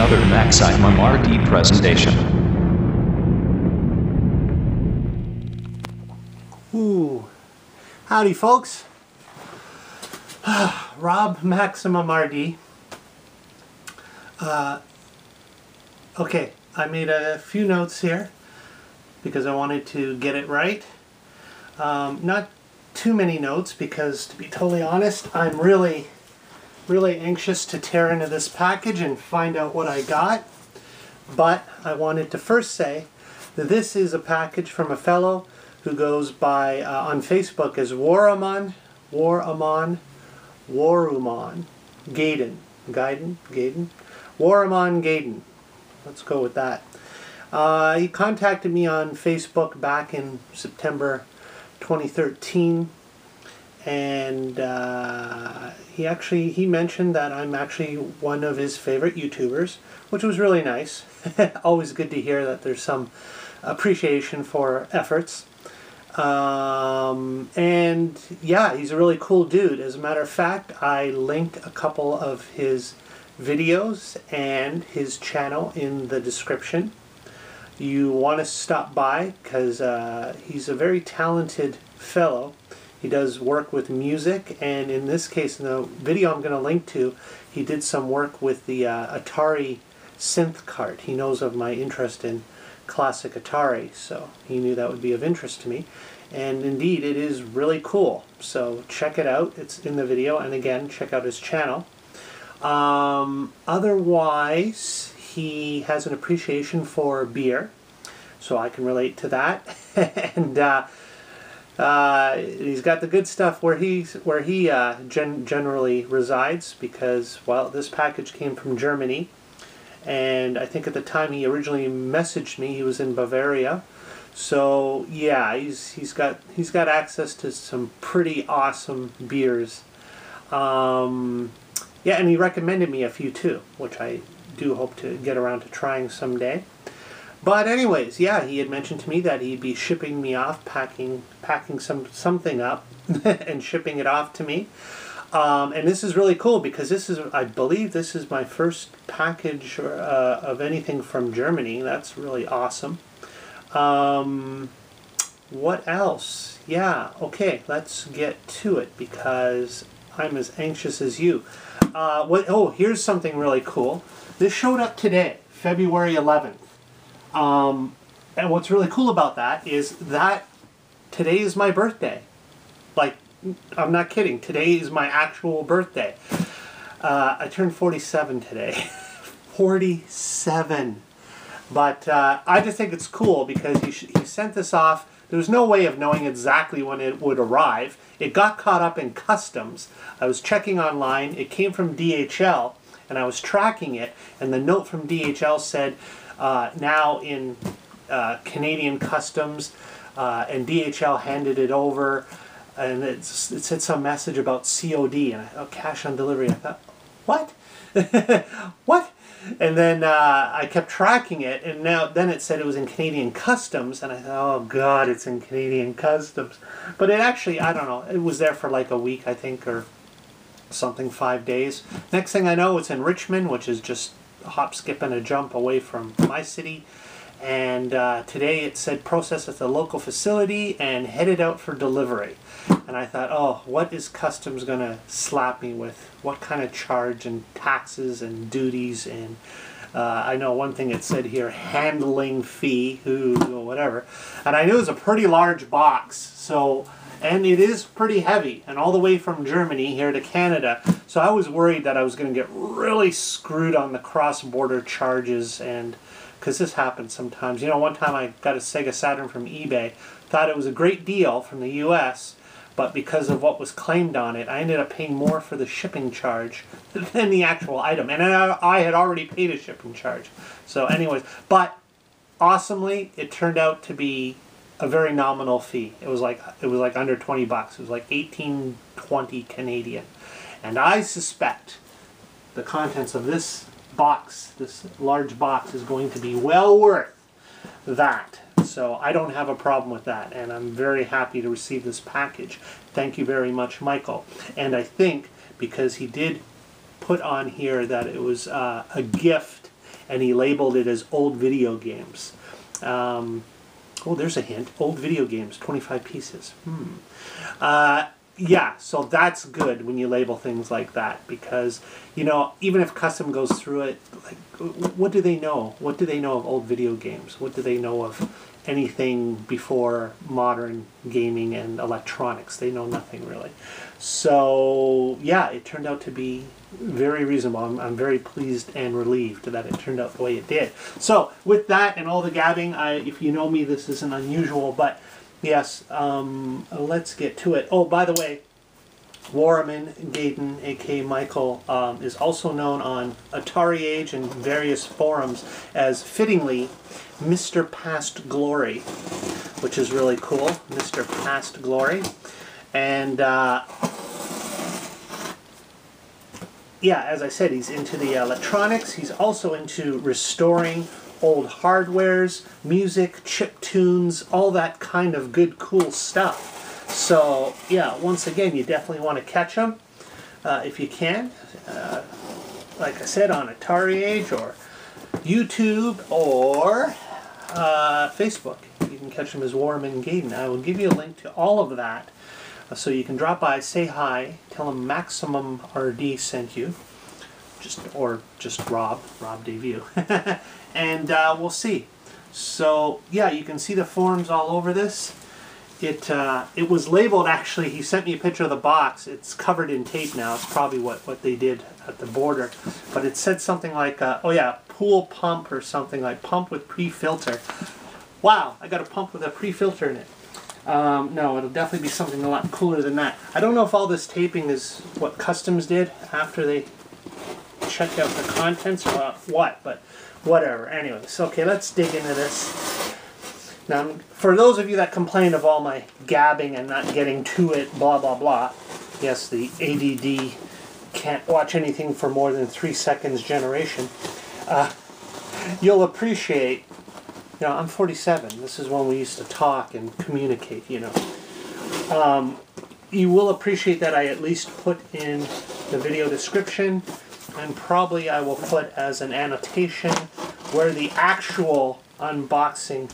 another MaximumRD presentation. Ooh, howdy folks. Rob MaximumRD. Okay, I made a few notes here because I wanted to get it right. Not too many notes because, to be totally honest, I'm really anxious to tear into this package and find out what I got. But I wanted to first say that this is a package from a fellow who goes by on Facebook as Warumon, Gaiden, Warumon Gaiden. Let's go with that. He contacted me on Facebook back in September 2013, and he mentioned that I'm actually one of his favorite YouTubers, which was really nice. Always good to hear that there's some appreciation for efforts. And yeah, he's a really cool dude. As a matter of fact, I linked a couple of his videos and his channel in the description. You want to stop by because he's a very talented fellow. He does work with music, and in this case, in the video I'm going to link to, he did some work with the Atari Synthcart. He knows of my interest in classic Atari, so he knew that would be of interest to me. And indeed, it is really cool. So check it out. It's in the video, and again, check out his channel. Otherwise, he has an appreciation for beer, so I can relate to that. And he's got the good stuff where he generally resides, because, well, this package came from Germany, and I think at the time he originally messaged me, he was in Bavaria. So yeah, he's got access to some pretty awesome beers. Yeah, and he recommended me a few too, which I do hope to get around to trying someday. But anyways, yeah, he had mentioned to me that he'd be shipping me off, packing something up and shipping it off to me. And this is really cool because this is, I believe this is my first package of anything from Germany. That's really awesome. What else? Yeah, okay, let's get to it because I'm as anxious as you. Oh, here's something really cool. This showed up today, February 11th. And what's really cool about that is that today is my birthday. Like, I'm not kidding. Today is my actual birthday. I turned 47 today. 47. But I just think it's cool because he sent this off. There was no way of knowing exactly when it would arrive. It got caught up in customs. I was checking online. It came from DHL, and I was tracking it. And the note from DHL said, now in Canadian customs, and DHL handed it over. And it said some message about COD, and cash on delivery. I thought, what? What? And then I kept tracking it, and then it said it was in Canadian Customs, and I thought, oh God, it's in Canadian Customs. But it actually, I don't know, it was there for like a week, I think, or something, 5 days. Next thing I know, it's in Richmond, which is just a hop, skip, and a jump away from my city. And today it said processed at the local facility and headed out for delivery. And I thought, oh, what is customs going to slap me with? What kind of charge and taxes and duties? And I know one thing it said here, handling fee, whatever. And I knew it was a pretty large box. So, and it is pretty heavy, and all the way from Germany here to Canada. So I was worried that I was going to get really screwed on the cross-border charges, and because this happens sometimes. You know, one time I got a Sega Saturn from eBay, thought it was a great deal from the US, but because of what was claimed on it, I ended up paying more for the shipping charge than the actual item. And I had already paid a shipping charge. So anyways, but awesomely, it turned out to be a very nominal fee. It was like under 20 bucks. It was like 18.20 Canadian. And I suspect the contents of this box, this large box, is going to be well worth that. So I don't have a problem with that, and I'm very happy to receive this package. Thank you very much, Michael. And I think because he did put on here that it was a gift and he labeled it as old video games. Oh, there's a hint. Old video games, 25 pieces. Yeah, so that's good when you label things like that, because, you know, even if custom goes through it, like, what do they know? What do they know of old video games? What do they know of anything before modern gaming and electronics? They know nothing really. So yeah, it turned out to be very reasonable. I'm very pleased and relieved that it turned out the way it did. So with that and all the gabbing, if you know me, this isn't unusual, but yes, let's get to it. Oh, by the way, Warumon Gaiden, aka Michael, is also known on Atari Age and various forums as, fittingly, Mr. Past Glory, which is really cool. Mr. Past Glory. And yeah, as I said, he's into the electronics. He's also into restoring old hardwares, music, chip tunes, all that kind of good, cool stuff. So yeah, once again, you definitely want to catch him if you can. Like I said, on Atari Age or YouTube or Facebook. You can catch him as Warumon Gaiden. I will give you a link to all of that. So you can drop by, say hi, tell him MaximumRD sent you, just Rob Debut, and we'll see. So yeah, you can see the forms all over this. It was labeled, actually. He sent me a picture of the box. It's covered in tape now. It's probably what they did at the border, but it said something like, oh yeah, pool pump or something, like pump with pre-filter. Wow, I got a pump with a pre-filter in it. No, it'll definitely be something a lot cooler than that. I don't know if all this taping is what Customs did after they checked out the contents or what, but whatever. Anyways, okay, let's dig into this. Now, for those of you that complain of all my gabbing and not getting to it, blah, blah, blah, yes, the ADD can't watch anything for more than 3 seconds generation, you'll appreciate. You know, I'm 47. This is when we used to talk and communicate, you know. You will appreciate that I at least put in the video description, and probably I will put as an annotation where the actual unboxing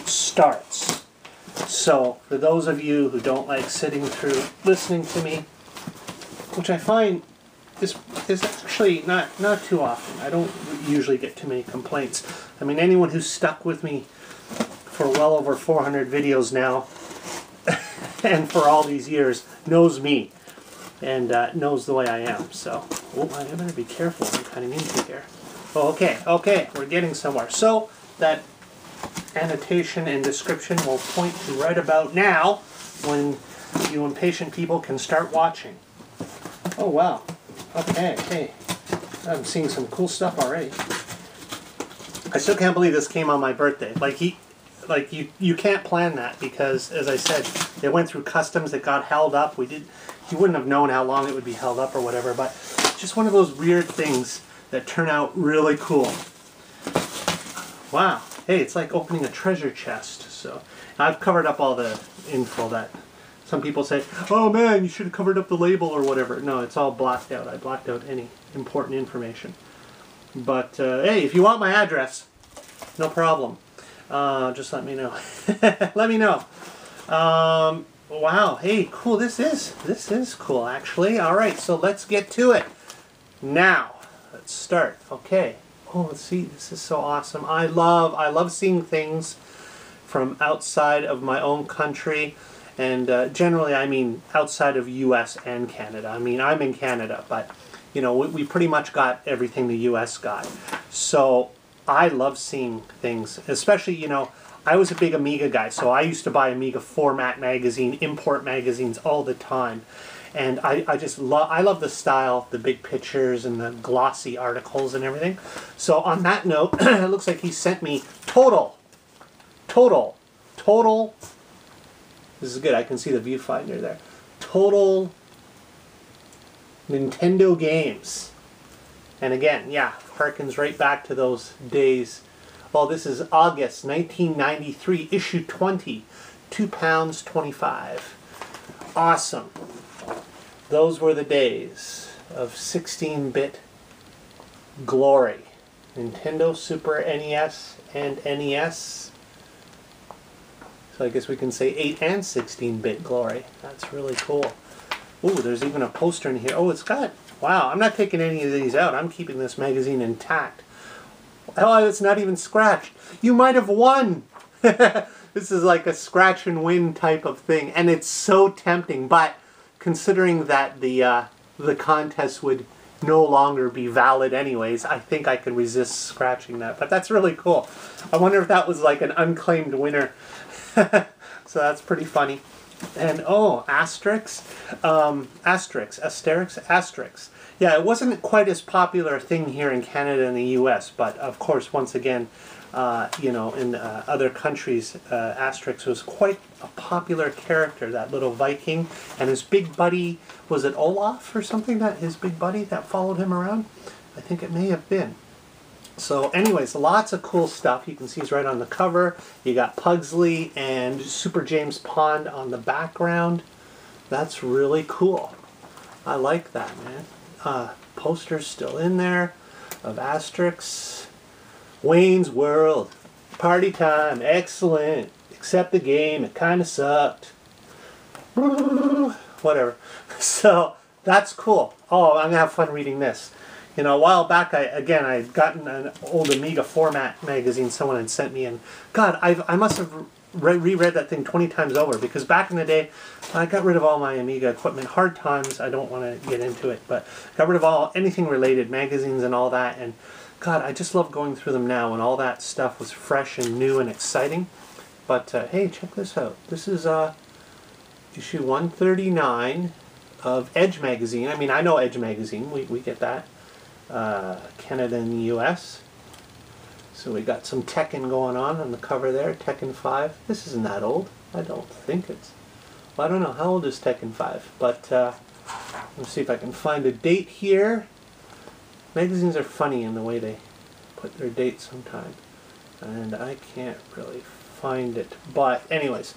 starts. So, for those of you who don't like sitting through listening to me, which I find is actually not too often. I don't usually get too many complaints. I mean, anyone who's stuck with me for well over 400 videos now and for all these years knows me and knows the way I am. So, oh, I better be careful what I'm cutting into here. Oh, okay, we're getting somewhere. So, that annotation and description will point to right about now when you impatient people can start watching. Oh, wow. Okay, hey, I'm seeing some cool stuff already. I still can't believe this came on my birthday. You can't plan that, because, as I said, they went through customs. It got held up. You wouldn't have known how long it would be held up or whatever. But just one of those weird things that turn out really cool. Wow. Hey, it's like opening a treasure chest. So I've covered up all the info that. Some people say, oh man, you should have covered up the label or whatever. No, it's all blacked out. I blacked out any important information. But, hey, if you want my address, no problem. Just let me know. Let me know. Wow, hey, cool. This is cool, actually. All right, so let's get to it. Now, let's start. Okay. Oh, let's see. This is so awesome. I love seeing things from outside of my own country. And generally, I mean outside of U.S. and Canada. I mean, I'm in Canada, but, you know, we pretty much got everything the U.S. got. So I love seeing things, especially, you know, I was a big Amiga guy, so I used to buy Amiga Format magazine, import magazines all the time. And I just love the style, the big pictures and the glossy articles and everything. So on that note, it looks like he sent me total. This is good. I can see the viewfinder there. Total Nintendo games. And again, yeah, harkens right back to those days. Well, this is August 1993, issue 20, £2.25. Awesome. Those were the days of 16-bit glory. Nintendo, Super NES, and NES. So I guess we can say 8 and 16-bit glory. That's really cool. Ooh, there's even a poster in here. Oh, it's got... Wow, I'm not taking any of these out. I'm keeping this magazine intact. Oh, it's not even scratched. You might have won! This is like a scratch and win type of thing. And it's so tempting. But considering that the contest would no longer be valid anyways, I think I could resist scratching that. But that's really cool. I wonder if that was like an unclaimed winner. So that's pretty funny. And oh, Asterix. Yeah, it wasn't quite as popular a thing here in Canada and the US, but of course, once again, you know, in other countries, Asterix was quite a popular character, that little Viking. And his big buddy, was it Olaf or something, that his big buddy that followed him around? I think it may have been. So anyways, lots of cool stuff. You can see he's right on the cover. You got Pugsley and Super James Pond on the background. That's really cool. I like that, man. Posters still in there of Asterix. Wayne's World. Party time. Excellent. Except the game. It kind of sucked. Whatever. So that's cool. Oh, I'm going to have fun reading this. You know, a while back, I had gotten an old Amiga format magazine someone had sent me, and God, I must have reread that thing 20 times over, because back in the day, I got rid of all my Amiga equipment. Hard times, I don't want to get into it, but got rid of anything related, magazines and all that, and God, I just love going through them now, and all that stuff was fresh and new and exciting. But hey, check this out. This is issue 139 of Edge magazine. I mean, I know Edge magazine. We get that. Canada and the US. So we got some Tekken going on the cover there. Tekken 5. This isn't that old. I don't think it's... Well, I don't know. How old is Tekken 5? But let's see if I can find a date here. Magazines are funny in the way they put their date sometimes. And I can't really find it. But anyways.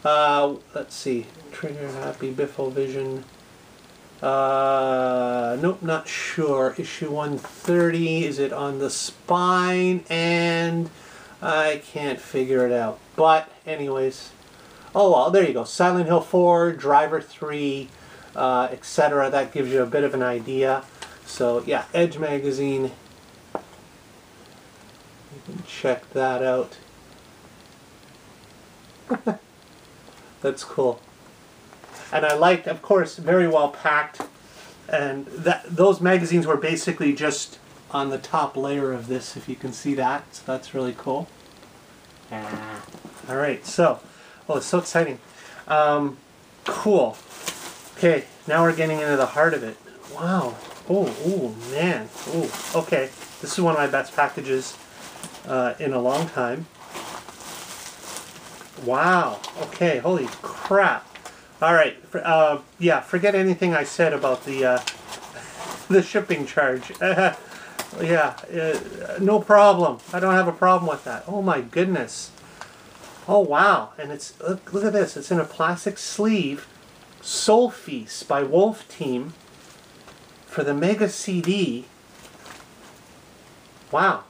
Let's see. Trigger Happy Biffle Vision. Nope, not sure. Issue 130, is it on the spine? And I can't figure it out. But anyways, oh well, there you go. Silent Hill 4, Driver 3, etc. That gives you a bit of an idea. So yeah, Edge magazine. You can check that out. That's cool. And I liked, of course, very well packed, and those magazines were basically just on the top layer of this, if you can see that. So that's really cool. All right, so, oh, it's so exciting. Cool. Okay, now we're getting into the heart of it. Wow. Oh, man. Oh, okay. This is one of my best packages in a long time. Wow. Okay, holy crap. All right, yeah, forget anything I said about the shipping charge. Yeah, no problem. I don't have a problem with that. Oh my goodness. Oh wow, and it's, look at this. It's in a plastic sleeve. Soul Feast by Wolf Team for the Mega CD. Wow.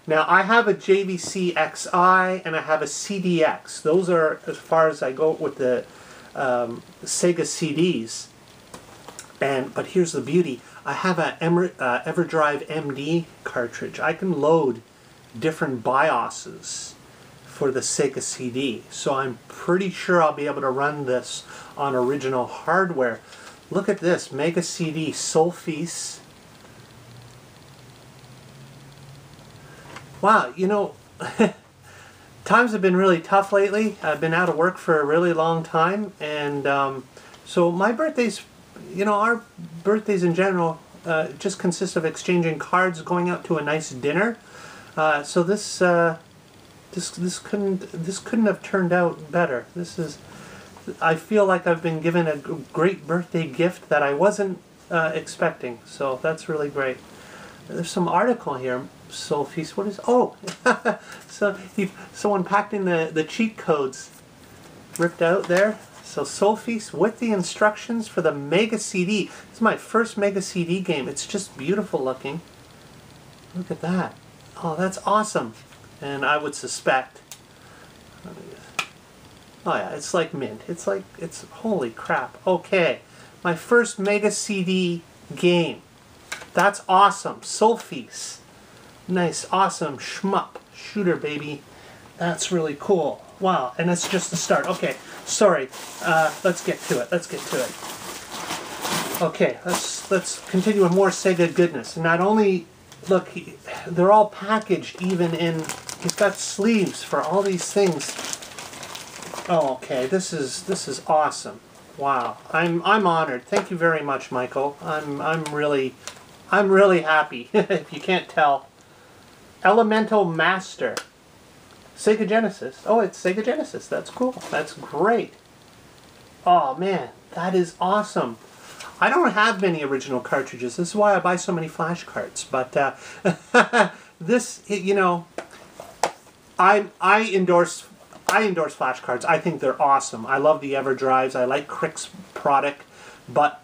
Now, I have a JVC XI and I have a CDX. Those are as far as I go with the Sega CDs. But here's the beauty. I have an EverDrive MD cartridge. I can load different BIOSes for the Sega CD. So I'm pretty sure I'll be able to run this on original hardware. Look at this. Mega CD Soul Feast. Wow, you know, times have been really tough lately. I've been out of work for a really long time, and so my birthdays, you know, our birthdays in general just consist of exchanging cards, going out to a nice dinner. So this couldn't have turned out better. I feel like I've been given a great birthday gift that I wasn't expecting. So that's really great. There's some article here. Soul Feast. What is? Oh, so someone packed in the cheat codes, ripped out there. So Soul Feast with the instructions for the Mega CD. This is my first Mega CD game. It's just beautiful looking. Look at that. Oh, that's awesome. And I would suspect, oh yeah, it's like mint. It's like, it's, holy crap. Okay, my first Mega CD game. That's awesome. Sulfies. Nice, awesome shmup. Shooter, baby. That's really cool. Wow, and it's just the start. Okay, sorry. Let's get to it. Let's get to it. Okay, let's continue with more Sega goodness. Not only, look, they're all packaged even in, he's got sleeves for all these things. Oh, okay, this is awesome. Wow, I'm honored. Thank you very much, Michael. I'm really happy. If you can't tell. Elemental Master. Sega Genesis. Oh, it's Sega Genesis. That's cool. That's great. Oh man, that is awesome. I don't have many original cartridges. This is why I buy so many flash cards. But this, you know, I endorse flash cards. I think they're awesome. I love the EverDrives. I like Crick's product. But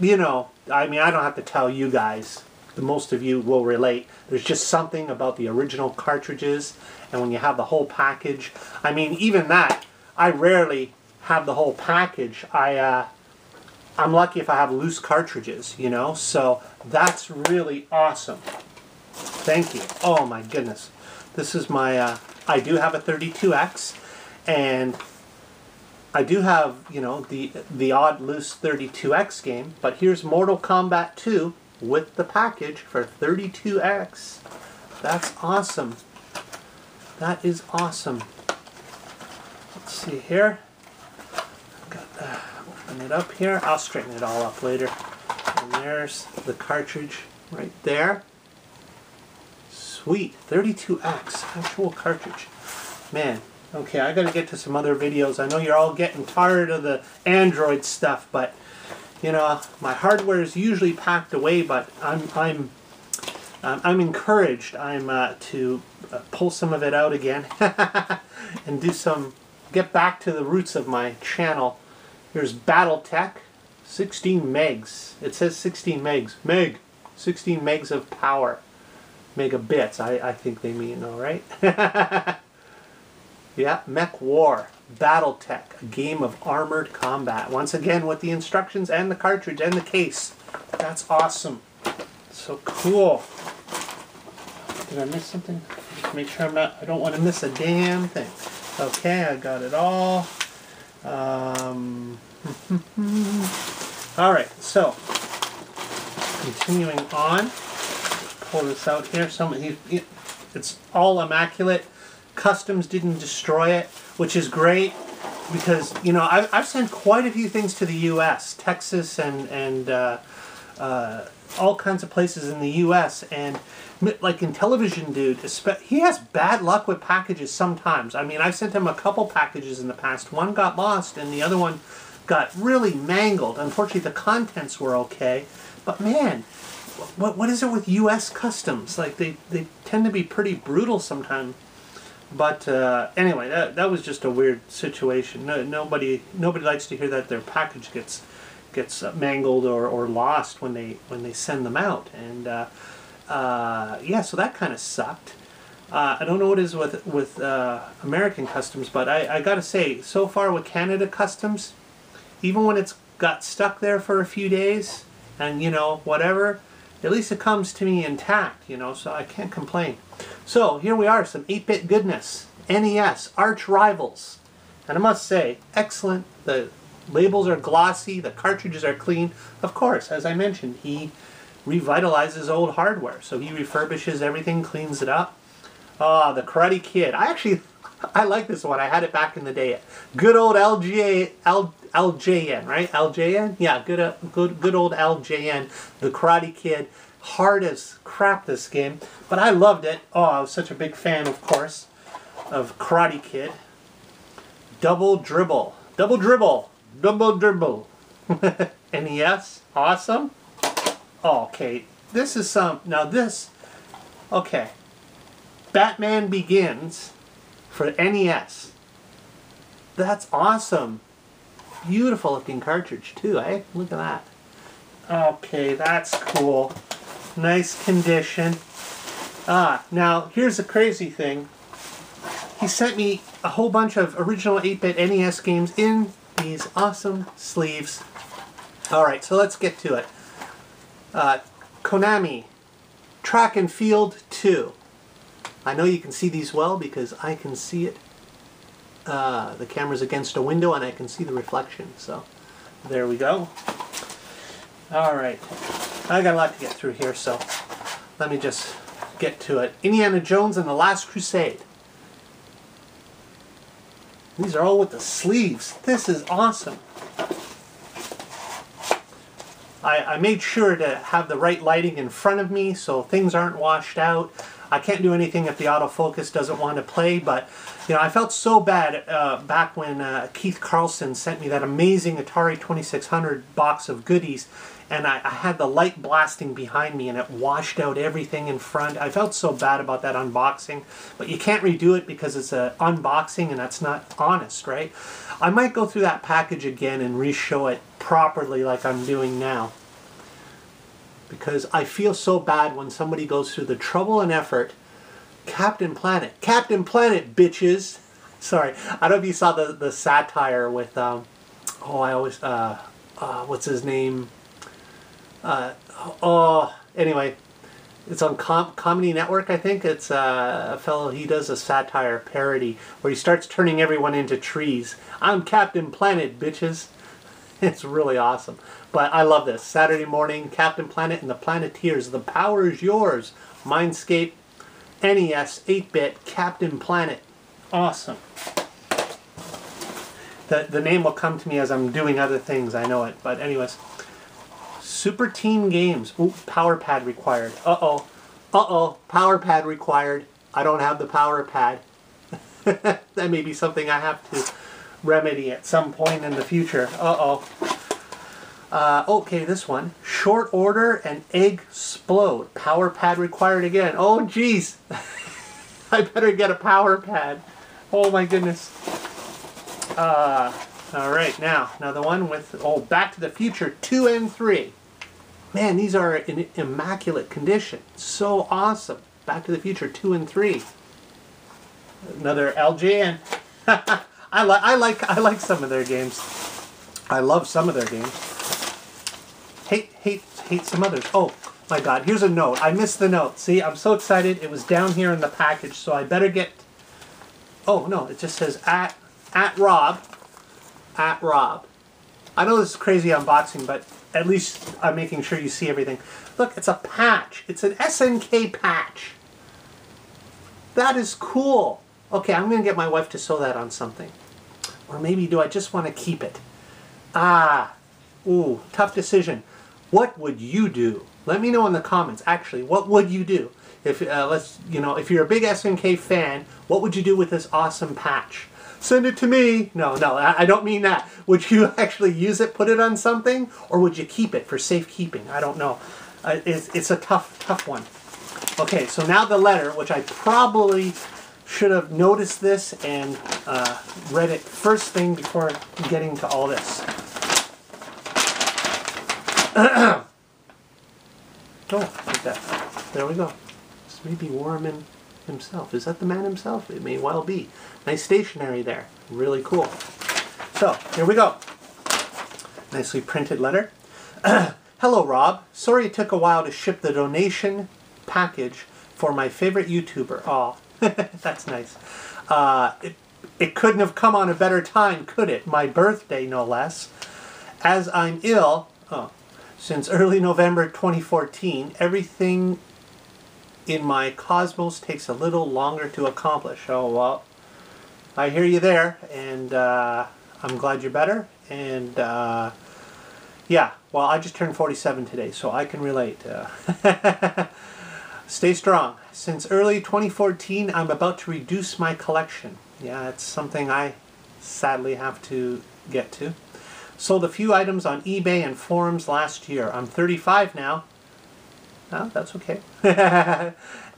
you know, I mean, I don't have to tell you guys. Most of you will relate. There's just something about the original cartridges, and when you have the whole package. I mean, even that, I rarely have the whole package. I'm lucky if I have loose cartridges, you know, so that's really awesome. Thank you. Oh my goodness. This is my, I do have a 32X, and I do have, you know, the odd loose 32X game, but here's Mortal Kombat 2 with the package for 32X. That's awesome. That is awesome. Let's see here. Got that. Open it up here. I'll straighten it all up later. And there's the cartridge right there. Sweet. 32X. Actual cartridge. Man. Okay, I gotta get to some other videos. I know you're all getting tired of the Android stuff, but you know, my hardware is usually packed away, but I'm encouraged. I'm to pull some of it out again and do some, get back to the roots of my channel. Here's BattleTech, 16 megs. It says 16 megs. 16 megs of power. Megabits, I think they mean, all right? Yeah, Mech War. BattleTech, a game of armored combat. Once again with the instructions and the cartridge and the case. That's awesome. So cool. Did I miss something? Just make sure I don't want to miss a damn thing. Okay, I got it all. Alright, so continuing on. Pull this out here. It's all immaculate. Customs didn't destroy it, which is great because, you know, I've sent quite a few things to the U.S., Texas, and all kinds of places in the U.S. And like in Television Dude, he has bad luck with packages sometimes. I mean, I've sent him a couple packages in the past. One got lost, and the other one got really mangled. Unfortunately, the contents were okay, but man, what is it with U.S. customs? Like they tend to be pretty brutal sometimes. But anyway, that was just a weird situation. Nobody likes to hear that their package gets mangled or lost when they send them out. And yeah, so that kind of sucked. I don't know what it is with American customs, but I gotta say, so far with Canada customs, even when it's got stuck there for a few days, and you know, whatever, at least it comes to me intact, you know, so I can't complain. So here we are, some 8-bit goodness. NES, arch rivals. And I must say, excellent. The labels are glossy, the cartridges are clean. Of course, as I mentioned, he revitalizes old hardware. So he refurbishes everything, cleans it up. Ah, the Karate Kid. I like this one. I had it back in the day. Good old LJN, right? LJN? Yeah, good old LJN. The Karate Kid. Hard as crap, this game. But I loved it. Oh, I was such a big fan, of course, of Karate Kid. Double Dribble. Double Dribble. Double Dribble. NES. Awesome. Oh, okay. This is some... Now this... Okay. Batman Begins for NES. That's awesome. Beautiful looking cartridge too, eh? Look at that. Okay, that's cool. Nice condition. Now, here's the crazy thing. He sent me a whole bunch of original 8-bit NES games in these awesome sleeves. Alright, so let's get to it. Konami, Track and Field 2. I know you can see these well because I can see it. The camera's against a window and I can see the reflection. So, there we go. Alright, I got a lot to get through here, so let me just get to it. Indiana Jones and the Last Crusade. These are all with the sleeves. This is awesome. I made sure to have the right lighting in front of me so things aren't washed out. I can't do anything if the autofocus doesn't want to play, but you know, I felt so bad back when Keith Carlson sent me that amazing Atari 2600 box of goodies, and I had the light blasting behind me and it washed out everything in front. I felt so bad about that unboxing, but you can't redo it because it's an unboxing and that's not honest, right? I might go through that package again and re-show it properly like I'm doing now, because I feel so bad when somebody goes through the trouble and effort. Captain Planet, bitches. Sorry, I don't know if you saw the satire with what's his name? Anyway, it's on Comedy Network, I think. It's a fellow, he does a satire parody where he starts turning everyone into trees. I'm Captain Planet, bitches. It's really awesome. But I love this. Saturday morning, Captain Planet and the Planeteers. The power is yours. Mindscape, NES, 8-bit, Captain Planet. Awesome. The name will come to me as I'm doing other things, I know it. But anyways. Super Team Games. Ooh, power pad required. Uh-oh. Uh-oh. Power pad required. I don't have the power pad. That may be something I have to remedy at some point in the future. Uh-oh. Okay, this one. Short Order and Egg-Splode. Power pad required again. Oh, jeez. I better get a power pad. Oh, my goodness. Alright, now the one with, Back to the Future 2 and 3. Man, these are in immaculate condition. So awesome. Back to the Future 2 and 3. Another LJN. I like some of their games. I love some of their games. Hate some others. Oh my God, here's a note. I missed the note. See, I'm so excited. It was down here in the package, so I better get... Oh no, it just says at Rob. At Rob. I know this is crazy unboxing, but at least I'm making sure you see everything. Look, it's a patch. It's an SNK patch. That is cool. Okay, I'm going to get my wife to sew that on something. Or maybe do I just want to keep it? Ooh, tough decision. What would you do? Let me know in the comments. Actually, what would you do? If if you're a big SNK fan, what would you do with this awesome patch? Send it to me. No, I don't mean that. Would you actually use it, put it on something, or would you keep it for safekeeping? I don't know. It's a tough one. Okay, so now the letter, which I probably should have noticed this and read it first thing before getting to all this. Oh, like that. There we go. This may be Warumon himself. Is that the man himself? It may well be. Nice stationery there. Really cool. So, here we go. Nicely printed letter. Hello, Rob. Sorry it took a while to ship the donation package for my favorite YouTuber. Aw, that's nice. It couldn't have come on a better time, could it? My birthday, no less. As I'm ill, since early November 2014, everything in my cosmos takes a little longer to accomplish. Oh, well, I hear you there, and I'm glad you're better. And yeah, well, I just turned 47 today, so I can relate. Stay strong. Since early 2014, I'm about to reduce my collection. Yeah, it's something I sadly have to get to. Sold a few items on eBay and forums last year. I'm 35 now. Oh, that's okay.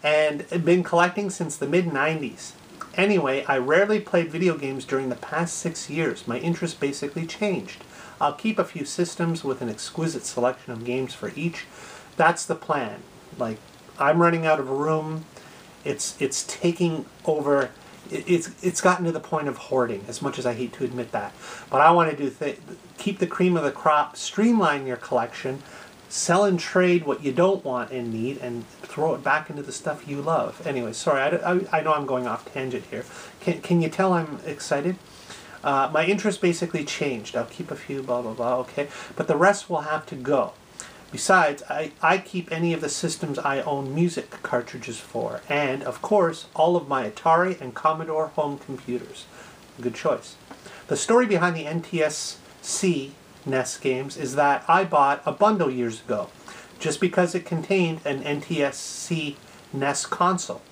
And been collecting since the mid-90s. Anyway, I rarely played video games during the past 6 years. My interest basically changed. I'll keep a few systems with an exquisite selection of games for each. That's the plan. Like, I'm running out of room. It's taking over. It's gotten to the point of hoarding, as much as I hate to admit that. But I want to do keep the cream of the crop, streamline your collection, sell and trade what you don't want and need, and throw it back into the stuff you love. Anyway, sorry, I know I'm going off tangent here. Can you tell I'm excited? My interest basically changed. I'll keep a few, blah, blah, blah, okay? But the rest will have to go. Besides, I keep any of the systems I own music cartridges for, and, of course, all of my Atari and Commodore home computers. Good choice. The story behind the NTSC NES games is that I bought a bundle years ago, just because it contained an NTSC NES console.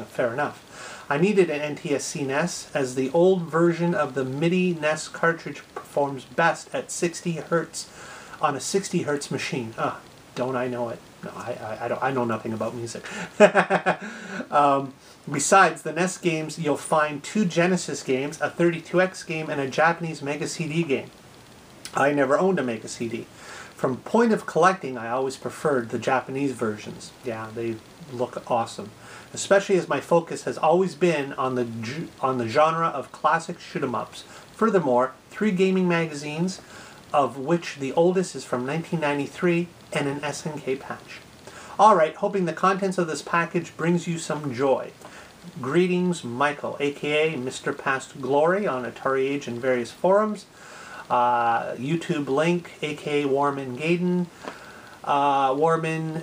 Fair enough. I needed an NTSC NES, as the old version of the MIDI NES cartridge performs best at 60 Hertz on a 60 Hertz machine. Don't I know it? No, I know nothing about music. Besides the NES games, you'll find 2 Genesis games, a 32X game, and a Japanese Mega CD game. I never owned a Mega CD. From point of collecting, I always preferred the Japanese versions. Yeah, they look awesome. Especially as my focus has always been on the genre of classic shoot-'em-ups. Furthermore, 3 gaming magazines, of which the oldest is from 1993, and an SNK patch. Alright, hoping the contents of this package brings you some joy. Greetings, Michael, aka Mr. Past Glory on Atari Age and various forums. YouTube link, aka Warumon Gaiden. Warumon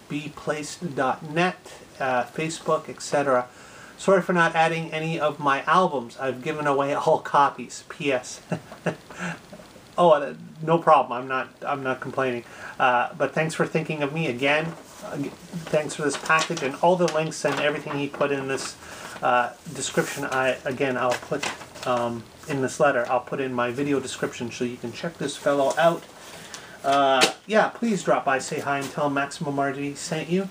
bplaced.net, Facebook, etc. Sorry for not adding any of my albums. I've given away all copies. P.S. Oh, no problem. I'm not complaining. But thanks for thinking of me again. Thanks for this package and all the links and everything he put in this description. I'll put in this letter. I'll put in my video description so you can check this fellow out. Yeah, please drop by, say hi, and tell him MaximumRD sent you,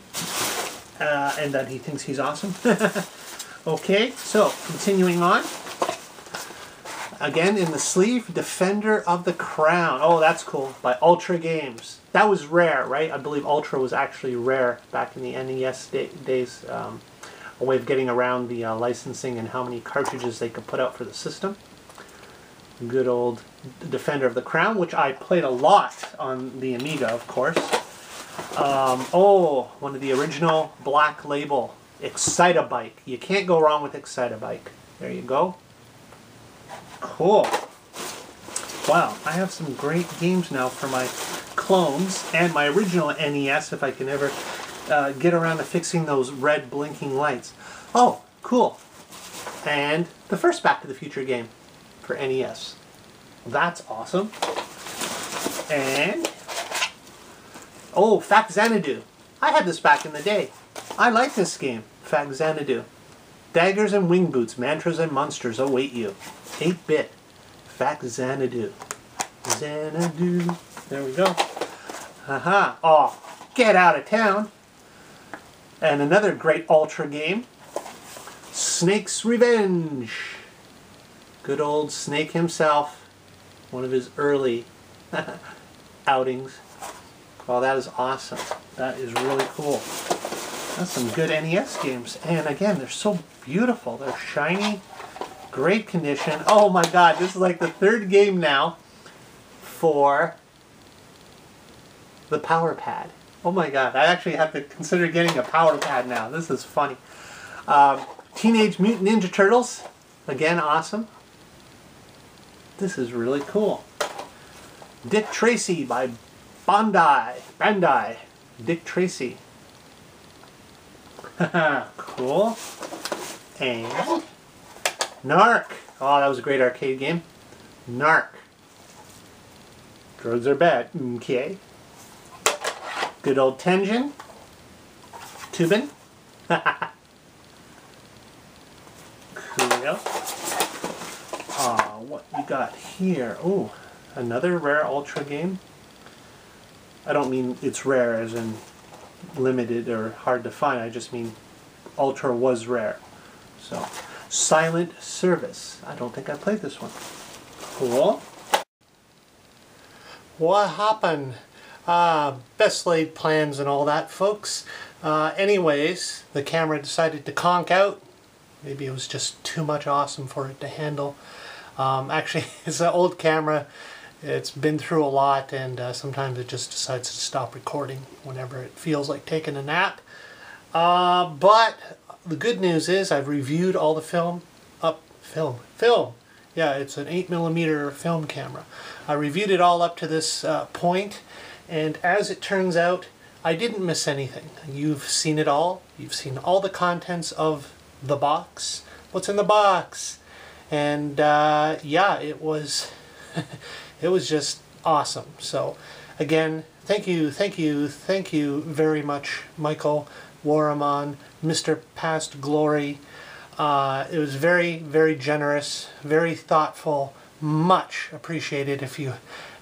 and that he thinks he's awesome. Okay, so continuing on. Again, in the sleeve, Defender of the Crown. Oh, that's cool. By Ultra Games. That was rare, right? I believe Ultra was actually rare back in the NES days. A way of getting around the licensing and how many cartridges they could put out for the system. Good old Defender of the Crown, which I played a lot on the Amiga, of course. Oh, one of the original Black Label. Excitebike. You can't go wrong with Excitebike. There you go. Cool. Wow, I have some great games now for my clones and my original NES, if I can ever get around to fixing those red blinking lights. Oh, cool. And the first Back to the Future game for NES. That's awesome. And oh, Fact Xanadu. I had this back in the day. I like this game, Fact Xanadu. Daggers and wing boots, mantras and monsters await you. 8-bit. Fact Xanadu. Xanadu. There we go. Haha. Oh, Get Out of Town. And another great Ultra game. Snake's Revenge. Good old Snake himself. One of his early outings. Well, that is awesome. That is really cool. That's some good NES games. And again, they're so beautiful. They're shiny, great condition. Oh my god, this is like the 3rd game now for the Power Pad. Oh my god, I actually have to consider getting a Power Pad now. This is funny. Teenage Mutant Ninja Turtles. Again, awesome. This is really cool. Dick Tracy by Bandai. Dick Tracy. Cool. And Narc. Oh, that was a great arcade game. Narc. Drugs are bad. Okay. Good old Tenjin. Tubin. Cool. What you got here? Oh, another rare Ultra game. I don't mean it's rare as in limited or hard to find. I just mean Ultra was rare. So, Silent Service. I don't think I played this one. Cool. What happened? Best laid plans and all that, folks. Anyways, the camera decided to conk out. Maybe it was just too much awesome for it to handle. Actually, it's an old camera. It's been through a lot, and sometimes it just decides to stop recording whenever it feels like taking a nap. But the good news is I've reviewed all the film. Yeah, it's an 8mm film camera. I reviewed it all up to this point, and as it turns out, I didn't miss anything. You've seen it all. You've seen all the contents of the box. What's in the box? And yeah, it was it was just awesome. So again, thank you very much, Michael, Warumon, Mr. Past Glory. It was very, very generous, very thoughtful, much appreciated. If you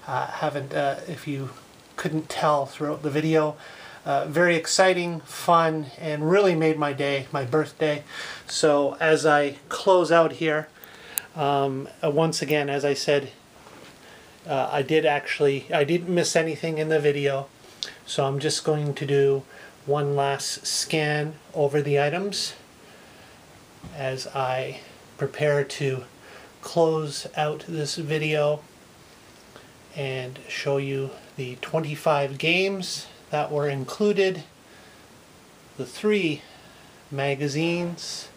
if you couldn't tell throughout the video, very exciting, fun, and really made my day, my birthday. So as I close out here, once again, as I said, I didn't miss anything in the video. So I'm just going to do one last scan over the items as I prepare to close out this video and show you the 25 games that were included, the 3 magazines.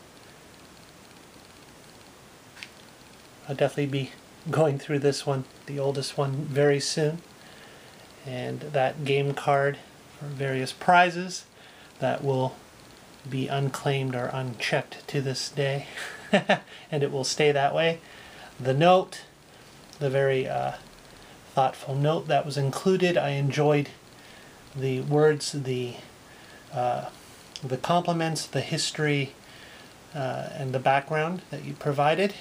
I'll definitely be going through this one, the oldest one, very soon, and that game card for various prizes that will be unclaimed or unchecked to this day, and it will stay that way. The note, the very thoughtful note that was included. I enjoyed the words, the compliments, the history, and the background that you provided.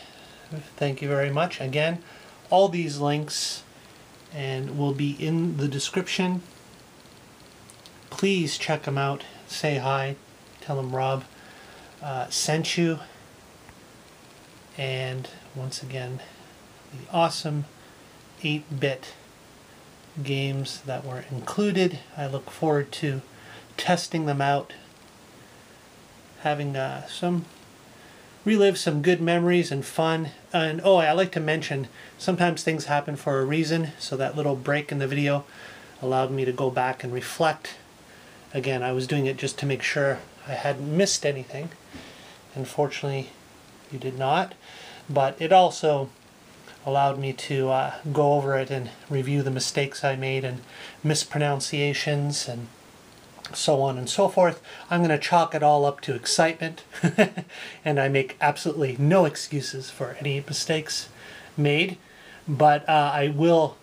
Thank you very much. Again, all these links and will be in the description. Please check them out. Say hi. Tell them Rob sent you. And once again, the awesome 8-bit games that were included. I look forward to testing them out, having relive some good memories and fun. And oh, I like to mention, sometimes things happen for a reason, so that little break in the video allowed me to go back and reflect. Again, I was doing it just to make sure I hadn't missed anything. Unfortunately, you did not, but it also allowed me to go over it and review the mistakes I made and mispronunciations and so on and so forth. I'm going to chalk it all up to excitement, and I make absolutely no excuses for any mistakes made, but I will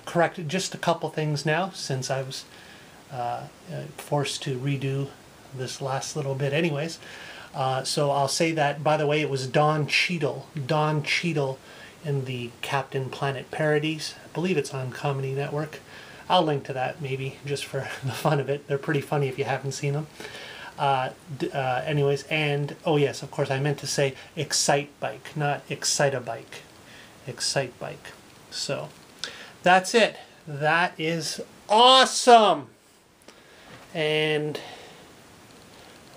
correct just a couple things now, since I was forced to redo this last little bit anyways. So I'll say that, by the way, it was Don Cheadle in the Captain Planet parodies. I believe it's on Comedy Network. I'll link to that maybe just for the fun of it. They're pretty funny if you haven't seen them. Anyways, and oh yes, of course I meant to say Excite Bike, not Excite-a-Bike. Excite Bike. So that's it. That is awesome. And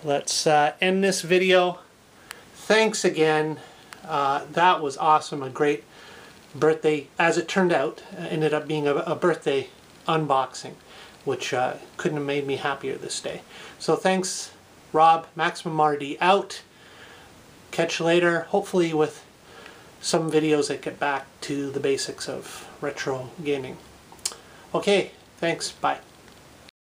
let's end this video. Thanks again. That was awesome. A great birthday, as it turned out, ended up being a birthday unboxing, which couldn't have made me happier this day. So thanks, Rob. MaximumRD out. Catch you later, hopefully with some videos that get back to the basics of retro gaming. Okay, thanks. Bye.